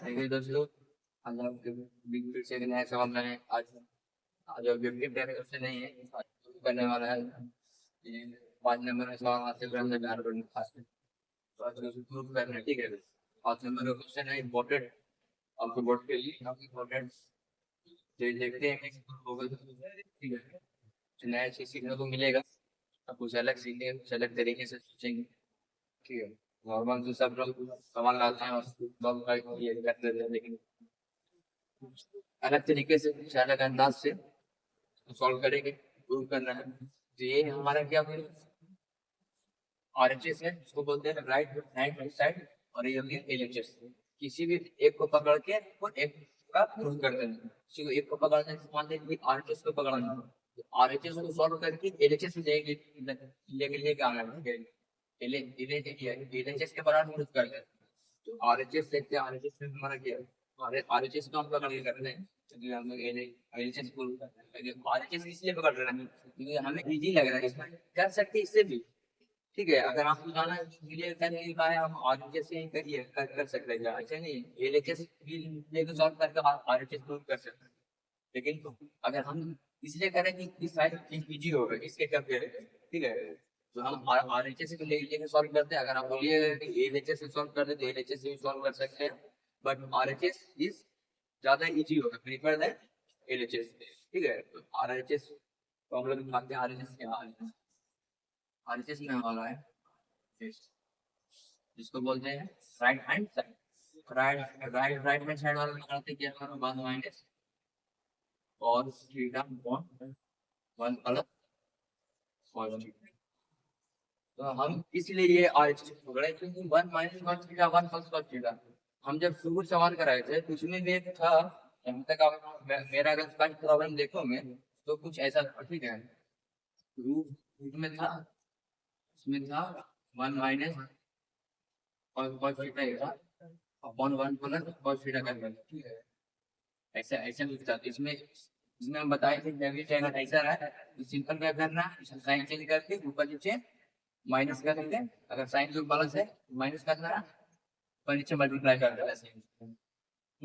देखिए दोस्तों, आज हम बिग फिर से एक नया सवाल बनाए। आज आज ऑब्जेक्टिव डायरेक्शन नहीं है, आज शुरू करने वाला है। ये 5 नंबर का सवाल आपसे करने जा रहा हूँ खास में। तो आज उसको प्रूव करना है, ठीक है। 5 नंबर का क्वेश्चन है इम्पोर्टेंट, आपके बोर्ड के लिए काफी इम्पोर्टेंट। देखते हैं कि prove होगा तो ठीक है। कुछ नया चीज सीखने को मिलेगा, अब कुछ अलग सीखेंगे, कुछ अलग तरीके से सोचेंगे, ठीक है। नॉर्मल तो सब लोग सवाल लाते हैं और लोग ये करते रहते हैं, लेकिन अलग तरीके से कुछ अलग अंदाज से सॉल्व करेंगे, प्रूव करना है। तो ये हमारा क्या आरएचएस है, इसको बोलते हैं राइट हैंड साइड, और ये होती है एलएचएस। किसी भी एक को पकड़ के और एक का प्रूव करते हैं। किसी को एक को पकड़ने से मान लीजिए आरएचएस को पकड़ना है, तो आरएचएस को सॉल्व करके एलएचएस में लेके लेके लेके आना है। एलएचएस के बराबर प्रूव करते हैं। तो आरएचएस देखते हैं, आरएचएस में हमारा क्या है, आरएचएस को हम पकड़ के करते हैं क्योंकि हम लोग एलएचएस प्रूव करते हैं। आरएचएस इसलिए पकड़ रहे हैं क्योंकि हमें इजी लग रहा है, इसमें कर सकते हैं इससे भी, ठीक है। अगर आपको जाना क्लियर कर नहीं पाए, हम आरएचएस से ही करिए, कर सकते हैं। अच्छा नहीं, एलएचएस भी लेके सॉल्व करके आरएचएस प्रूव कर सकते हैं। लेकिन अगर हम इसलिए करें कि इस साइड इजी होगा इसके कंपेयर, ठीक है। तो हम आरएचएस को लेके सॉल्व करते हैं। अगर आप बोलिए कि एलएचएस से सॉल्व करते तो एलएचएस से भी सॉल्व कर सकते हैं, बट आरएचएस इज ज्यादा इजी होगा, प्रीफर दैट एलएचएस, ठीक है। तो आरएचएस तो हम लोग मानते हैं आरएचएस क्या है, आरएचएस में वाला है जिसको बोलते हैं right hand side. Right hand side वाला निकालते क्या करो, 1 माइनस और theta upon 1 plus cos theta. तो हम इसलिए ये आरएचएस पकड़े क्योंकि 1 minus cos theta 1 plus cos theta. हम जब शुरू सवाल कराए थे तो उसमें भी एक था, जब तक आप मेरा अगर फर्स्ट प्रॉब्लम देखोगे तो कुछ ऐसा था, ठीक है। रूट में था, उसमें था 1 minus cos theta upon 1 plus cos theta का, ठीक है। ऐसा ऐसा कुछ था इसमें। इसमें हम बताए थे डेबिट अगर ऐसा रहा तो सिंपल क्या करना है, साइन चेंज करके ऊपर नीचे माइनस कर देंगे। अगर साइन जो प्लस है माइनस करना है, ऊपर नीचे मल्टीप्लाई कर देना है।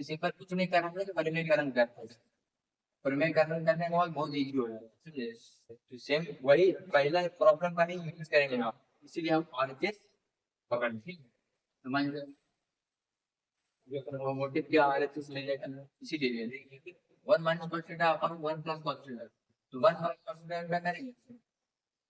सिंपल कुछ नहीं करना है, तो परिमेयकरण करते हैं। परिमेयकरण करने के बाद बहुत इजी हो जाता है। तो सेम वही पहला प्रॉब्लम का ही यूज करेंगे ना, इसीलिए हम आरएचएस पकड़, ठीक है। तो मान लीजिए मोटिव क्या आरएचएस लेने का, इसीलिए 1 माइनस कॉस थीटा अपन 1 प्लस कॉस थीटा, तो 1 प्लस कॉस थीटा क्या करेंगे,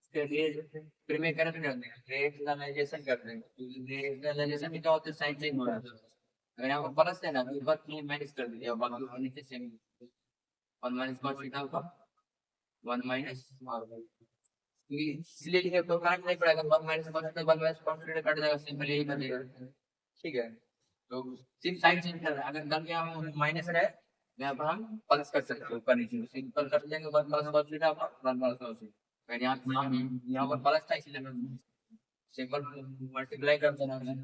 इसके लिए परिमेयकरण कर देंगे, रेशनलाइजेशन कर देंगे। रेशनलाइजेशन में क्या होता है, साइन चेंज हो रहा है। अगर यहाँ पर प्लस है ना तो बात नहीं माइनस कर दिया, बाकी और नीचे सेम 1 माइनस कॉस थीटा होगा 1 माइनस, इसलिए लिखे तो काट नहीं पड़ेगा। 1 minus cos theta 1 minus cos theta cut जाएगा, सिंपल यही बनेगा, ठीक है। तो सिर्फ साइन चेंज कर रहा है, अगर कल के हम माइनस रहे यहाँ पर हम प्लस कर सकते हैं, ऊपर नीचे सिंपल कर देंगे 1 plus cos theta 1 plus cos theta. यहाँ पर प्लस था इसलिए मैं सिंपल मल्टीप्लाई कर देना है,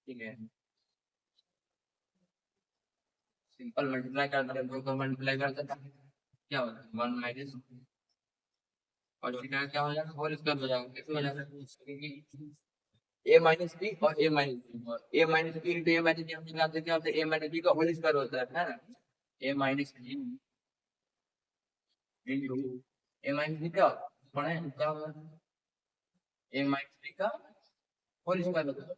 ठीक है। सिंपल मल्टीप्लाई कर देना, दो को मल्टीप्लाई कर देना क्या होगा 1 माइनस और थीटा क्या हो जाएगा, होल स्क्वायर हो जाएगा। कैसे हो जाएगा, क्योंकि ए माइनस बी और ए माइनस बी, और ए माइनस बी इंटू ए माइनस बी हम जानते हैं क्या होता है, ए माइनस बी का होल स्क्वायर होता है ना। ए माइनस बी इंटू ए माइनस बी क्या पढ़े क्या होगा, ए माइनस बी का होल स्क्वायर होता है।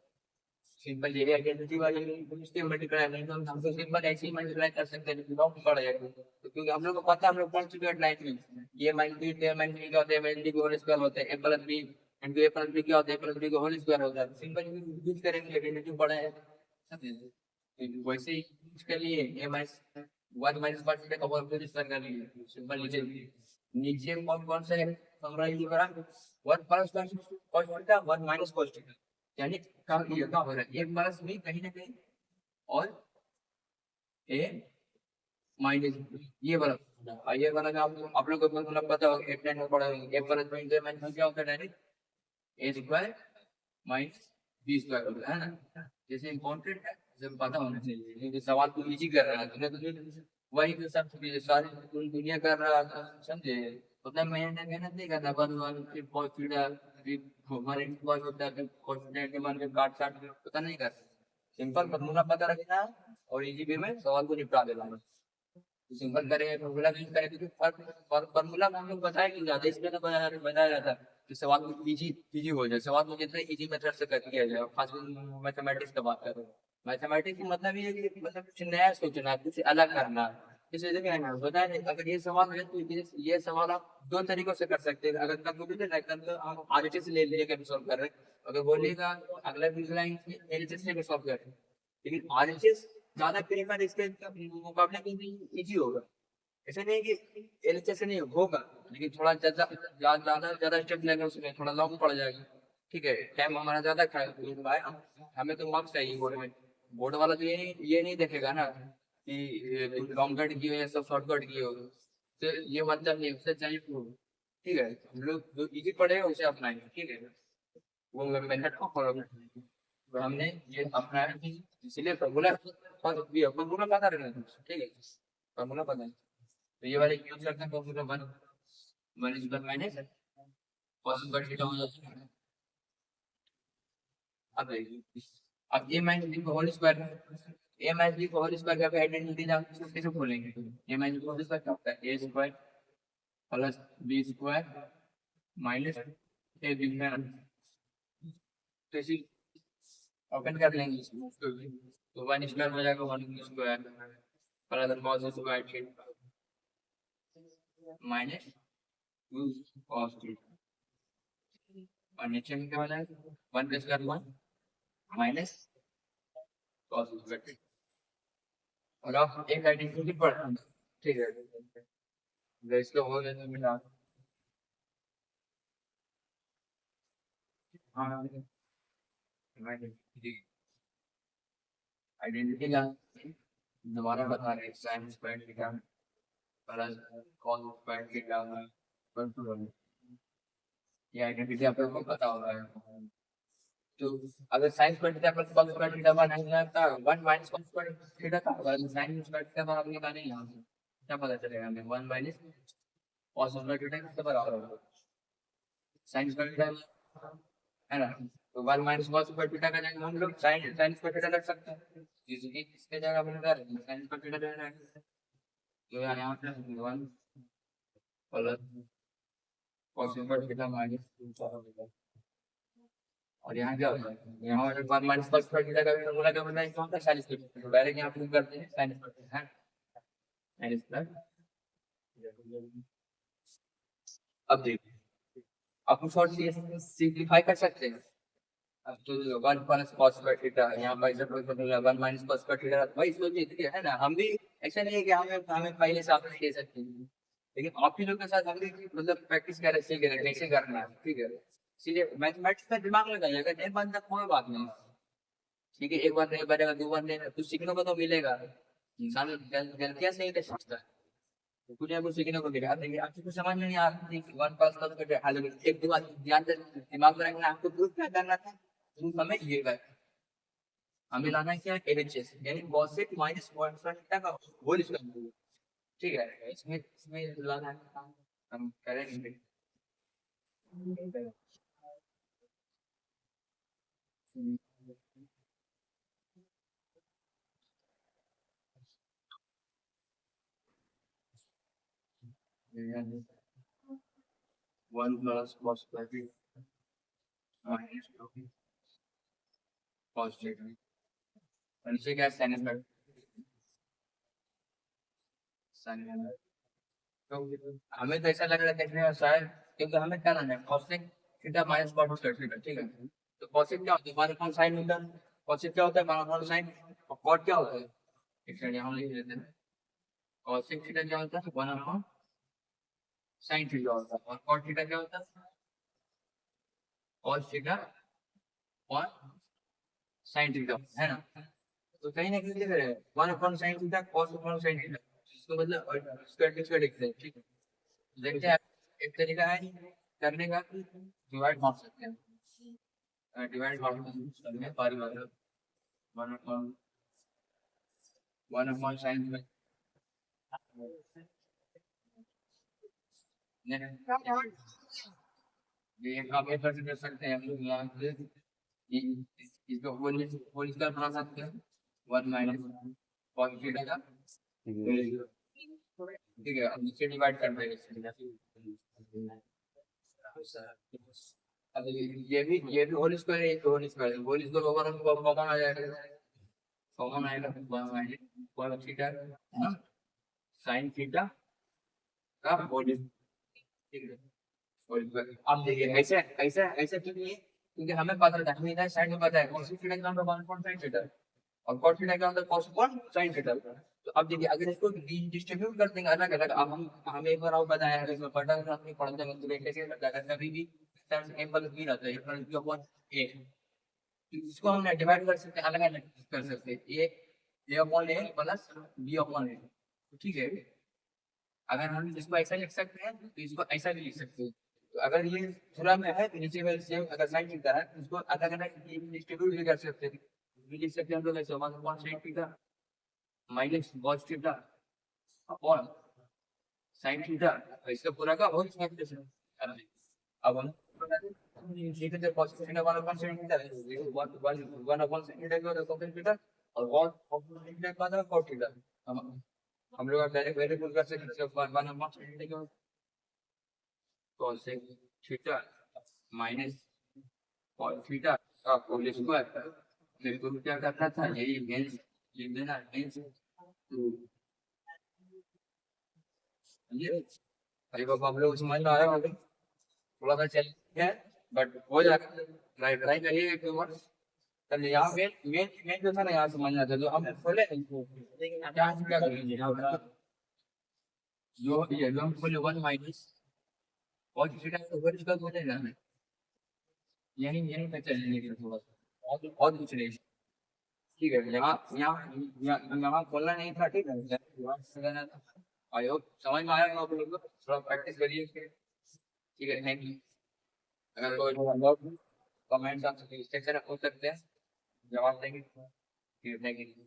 सिंपल ये आइडेंटिटी वाली इसके मल्टीप्लाई नहीं, तो हम तो सिंपल ऐसे ही मल्टीप्लाई कर सकते हैं, लॉग पड़ जाएगा। तो क्योंकि हम लोग को पता है, हम लोग पढ़ चुके हैं लाइन में, ये माइनस बी ए माइनस बी क्या होता है, माइनस बी का होल स्क्वायर होता है, ए प्लस बी इंटू ए प्लस बी क्या होता है, ए प्लस बी का होल स्क्वायर होता है। सिंपल यूज करेंगे, आइडेंटिटी पढ़ा है। वैसे ही इसके लिए ए माइनस 1 माइनस कॉस थीटा का होल स्क्वायर कर लिए, सिंपल नीचे नीचे कौन कौन सा है समराइज करा, 1 plus cos theta 1 minus cos theta, यानी काम ये क्या हो रहा है, एक प्लस भी कहीं ना कहीं और ए माइनस ये वाला, ये वाला का आप लोग को मतलब पता होगा, एट लाइन में पढ़ा होगा, ए प्लस बी इंटू माइनस क्या होता है, डायरेक्ट ए स्क्वायर माइनस बी स्क्वायर होता है ना। जैसे इम्पोर्टेंट है, जब पता होना चाहिए, क्योंकि सवाल को इजी कर रहा है तो वही तो सब सारी पूरी दुनिया कर रहा था, समझे। उतना मेहनत मेहनत नहीं करना, वन वन फिर कॉस थीटा फिर वन इंटू कॉस होता है, फिर कॉस थीटा के मान के काट काट के पता नहीं करता, सिंपल फॉर्मूला पता रखना है और इजी वे में सवाल को निपटा देना है। सिंपल करेंगे फॉर्मूला यूज करेंगे क्योंकि फॉर्मूला में हम लोग बताया कि ज्यादा इसलिए तो बताया जाता है कि सवाल को इजी इजी हो जाए, सवाल को जितने इजी मेथड से कर किया जाए। खासकर मैथमेटिक्स की बात करें, मैथमेटिक्स मतलब ये है कि मतलब कुछ नया सोचना है, कुछ अलग करना है। इस वजह से क्या बताया नहीं, अगर ये सवाल है तो ये सवाल आप दो तरीकों से कर सकते हैं। अगर कंप्यूटर लाइक तो आप आरएचएस ले लेकर सॉल्व कर रहे हैं, अगर बोलिएगा अगला वीडियो लाइन एलएचएस लेकर सॉल्व कर रहे हैं, लेकिन आरएचएस ज्यादा प्रीफर इसके मुकाबले में इजी होगा। ऐसा नहीं कि एलएचएस से नहीं होगा, लेकिन थोड़ा ज्यादा ज्यादा ज्यादा स्टेप लेगा, उसमें थोड़ा लॉन्ग पड़ जाएगा। ठीक है, टाइम हमारा ज्यादा खाएगा, हमें तो मार्क्स चाहिए बोर्ड में। बोर्ड वाला तो ये नहीं देखेगा ना कि लॉन्ग कट किए या सब शॉर्टकट किए हो, तो ये मतलब नहीं, उससे चाहिए proof। ठीक है, हम लोग जो इजी पड़ेगा उसे अपनाएंगे। ठीक है, वो मेथड को फॉलो करेंगे। तो हमने ये अपनाया, इसीलिए फॉर्मूला फॉर्मूला पता रहना चाहिए। ठीक है, फॉर्मूला पता है तो ये वाले यूज करते हैं। Formula one one is one minus cos square theta हो जाता है। अब देखिए, अब ए माइनस बी का होल स्क्वायर है, ए माइनस बी का होल स्क्वायर का आइडेंटिटी आप कैसे खोलेंगे? ए माइनस बी का होल स्क्वायर क्या होता है? A square plus B square minus A B है ना? तो इसी ओपन कर लेंगे इसको, तो वन स्क्वायर हो जाएगा one square plus cos square theta minus two cos theta, और नीचे में क्या हो जाएगा? वन प्लस कर one minus cos square theta. और आप एक आइडेंटिटी पढ़, ठीक है, तो इसको हो गया तो मिला। हाँ, आइडेंटिटी का दोबारा बता रहे, sine square theta plus cos square theta equal to 1। ये आइडेंटिटी आप लोगों को पता होगा। तो अगर sign square theta plus cos square theta बन नहीं जाता, 1 माइनस कॉस स्क्वायर थीटा का, अगर साइन स्क्वायर थीटा का आपने कहा नहीं, यहाँ से क्या पता चलेगा हमें? 1 माइनस कॉस स्क्वायर थीटा किसके बराबर होगा? साइन स्क्वायर थीटा है ना? तो 1 माइनस कॉस स्क्वायर थीटा का जगह हम लोग साइन साइन स्क्वायर थीटा रख सकते हैं। इसकी इसके जगह हम लोग साइन स्क्वायर थीटा रख सकते हैं। तो यहाँ पे 1 plus cos square theta minus, और यहाँ क्या होता है? यहाँ पर 1 माइनस कॉस स्क्वायर थीटा का भी फॉर्मूला क्या होता है? क्या होता है? Sign square theta. तो डायरेक्ट यहाँ प्रूव करते हैं साइन स्क्वायर थीटा है, साइन स्क्वायर। अब देखिए, आप शॉर्ट सिंपलीफाई कर सकते हैं। अब तो 1 प्लस कॉस स्क्वायर थीटा यहाँ बाई सब 1 माइनस कॉस स्क्वायर थीटा, भाई सोचिए, ठीक है ना? हम भी ऐसा नहीं है कि हमें पहले से आप ले सकते हैं, लेकिन आप ही लोग के साथ हम भी मतलब प्रैक्टिस कर रहे, सीख रहे कैसे करना है। ठीक है, इसलिए मैथमेटिक्स में दिमाग लगाइए, अगर नहीं बनता कोई बात नहीं। ठीक है, एक बार नहीं बनेगा, दो बार नहीं, कुछ सीखने को तो मिलेगा। इंसान गलतियां से ही तो सीखता है, तो कुछ ना कुछ सीखने को मिलेगा। देखिए, आपको कुछ समझ में नहीं आ रहा है, 1 प्लस कॉस स्क्वायर थीटा, हालांकि एक दो बात ध्यान से दिमाग में रखना, आपको प्रूफ क्या करना था तुम समझिएगा। हमें लाना है क्या? एलएचएस, यानी कॉसेक माइनस कॉस थीटा का होल स्क्वायर। ठीक है, इसमें लाना है, हम करेंगे। One plus cos square minus cos theta, और नीचे क्या? Sine square sine square. तो हमें तो ऐसा लग रहा है देखने में शायद, क्योंकि हमें क्या लाना है? Cosec theta minus cos square theta. ठीक है, तो कॉसेक क्या होता है? 1 अपॉन साइन थीटा। कॉसेक क्या होता है? 1 अपॉन साइन। और कॉट क्या होता है? एक सेकंड यहाँ लिख लेते हैं। कॉसेक थीटा क्या होता है? 1 अपॉन साइन थीटा होता है, और कॉट थीटा क्या होता है? कॉस थीटा और साइन थीटा, है ना? तो कहीं ना कहीं लिख रहे हैं 1 upon sine theta cos upon sine theta, इसको मतलब स्क्वायर स्क्वायर लिखते हैं। ठीक है, देखते हैं एक तरीका है करने का, डिवाइड मार सकते हैं, डिवाइड मार सकते हैं पारी वाला। 1 अपॉन साइन में ये काम ये कर सकते हैं हम लोग यहाँ पे। इसको होल स्क्वायर बना सकते हैं 1 माइनस cos थीटा का ठीक है अब नीचे डिवाइड कर देंगे अब ये भी होल स्क्वायर ओवर कॉमन आ जाएगा कॉमन आएगा 1 माइनस cos थीटा है ना sin थीटा का होल ठीक है अब देखिए ऐसे ऐसे ऐसे क्यों नहीं है क्योंकि हमें पता था हमें इधर साइड में पता है cos थीटा का मतलब 1 sin थीटा और cos थीटा का मतलब cos 1 sin थीटा तो अब देखिए अगर इसको डिस्ट्रीब्यूट कर देंगे अलग अलग अब हम एक बार और बताया है इसमें पढ़ा था अपनी पढ़ते हैं तो कैसे करता है कभी भी ए प्लस बी रहता है ए प्लस बी अपॉन ए इसको हम डिवाइड कर सकते हैं अलग अलग कर सकते हैं ए अपॉन ए प्लस बी अपॉन ए ठीक है अगर हम इसको ऐसा लिख सकते हैं तो इसको ऐसा भी लिख सकते हैं तो अगर ये पूरा में है तो नीचे में सेम अगर साइन थीटा है तो इसको अलग अलग डिस्ट्रीब्यूट भी कर सकते हैं भी लिख सकते हैं हम लोग ऐसे 1 upon sin theta minus cos theta upon sin theta इसका पूरा का होल स्क्वायर अब हम लिख देते cos theta 1 upon sin theta 1 upon sin theta का cos थीटा और cos अपॉन थीटा का cos थीटा हम लोग डायरेक्ट वेरिएबल कर सकते हैं 1 अपॉन sin थीटा का cos theta minus cos theta का होल स्क्वायर मेरे को क्या करना था यही मेंस लिख देना मेंस ये भाई बाबा हम लोग समझ में आ रहा है थोड़ा सा चल है बट हो जाएगा ट्राई ट्राई करिए एक बार तब यहाँ मेन मेन मेन जो था ना यहाँ समझ आता है जो हम खोले लेकिन क्या क्या करेंगे जो हम खोले 1 माइनस और थीटा का ऊपर इसका खोले ना यही यही पे चलेंगे थोड़ा सा और कुछ नहीं ठीक है यहाँ यहाँ यहाँ खोलना नहीं था ठीक है आई होप समझ में आया आप लोग को थोड़ा प्रैक्टिस करिए ठीक है थैंक यू अगर कोई कमेंट्स आप सेक्शन में पूछ सकते हैं जवाब देंगे ठीक है थैंक यू